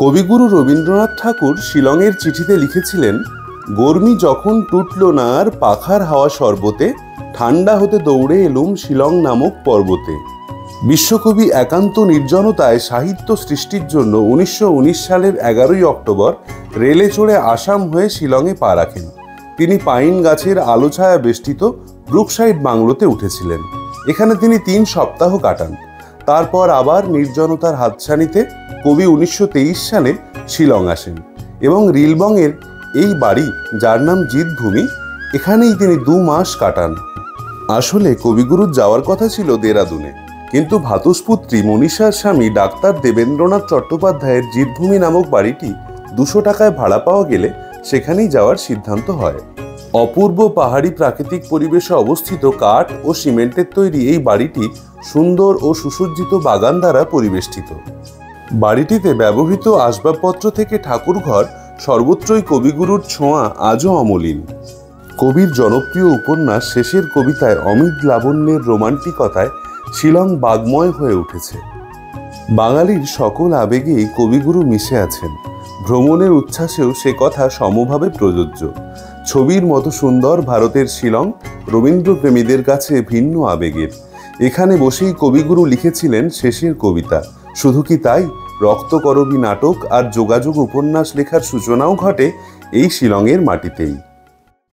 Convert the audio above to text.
কবিগুরু রবীন্দ্রনাথ ঠাকুর শিলংয়ের চিঠিতে লিখেছিলেন, গরমি যখন টুটল না আর পাখার হাওয়া শরবতে, ঠান্ডা হতে দৌড়ে এলুম শিলং নামক পর্বতে। বিশ্বকবি একান্ত নির্জনতায় সাহিত্য সৃষ্টির জন্য 1919 সালের 11ই অক্টোবর রেলে চড়ে আসাম হয়ে শিলংয়ে পা রাখেন। তিনি পাইন গাছের আলোছায়া বেষ্টিত ব্রুকসাইড বাংলোতে উঠেছিলেন। এখানে তিনি 3 সপ্তাহ কাটান। তারপর আবার নির্জনতার হাতছানিতে কবি 1923 সালে শিলং আসেন এবং রিলবংয়ের এই বাড়ি, যার নাম জিতভূমি, এখানেই তিনি 2 মাস কাটান। আসলে কবিগুরুর যাওয়ার কথা ছিল দেরাদুনে, কিন্তু ভাতুষপুত্রী মনীষার স্বামী ডাক্তার দেবেন্দ্রনাথ চট্টোপাধ্যায়ের জিতভূমি নামক বাড়িটি 200 টাকায় ভাড়া পাওয়া গেলে সেখানেই যাওয়ার সিদ্ধান্ত হয়। অপূর্ব পাহাড়ি প্রাকৃতিক পরিবেশে অবস্থিত কাঠ ও সিমেন্টের তৈরি এই বাড়িটি সুন্দর ও সুসজ্জিত বাগান দ্বারা পরিবেষ্টিত। বাড়িটিতে ব্যবহৃত আসবাবপত্র থেকে ঠাকুরঘর সর্বত্রই কবিগুরুর ছোঁয়া আজও অমলিন। কবির জনপ্রিয় উপন্যাস শেষের কবিতায় অমিত লাবণ্যের রোমান্টিকতায় শিলং বাগময় হয়ে উঠেছে। বাঙালির সকল আবেগেই কবিগুরু মিশে আছেন। ভ্রমণের উচ্ছ্বাসেও সে কথা সমভাবে প্রযোজ্য। ছবির মতো সুন্দর ভারতের শিলং রবীন্দ্রপ্রেমীদের কাছে ভিন্ন আবেগের। এখানে বসেই কবিগুরু লিখেছিলেন শেষের কবিতা। শুধু কি তাই, রক্তকরবী নাটক আর যোগাযোগ উপন্যাস লেখার সূচনাও ঘটে এই শিলংয়ের মাটিতেই।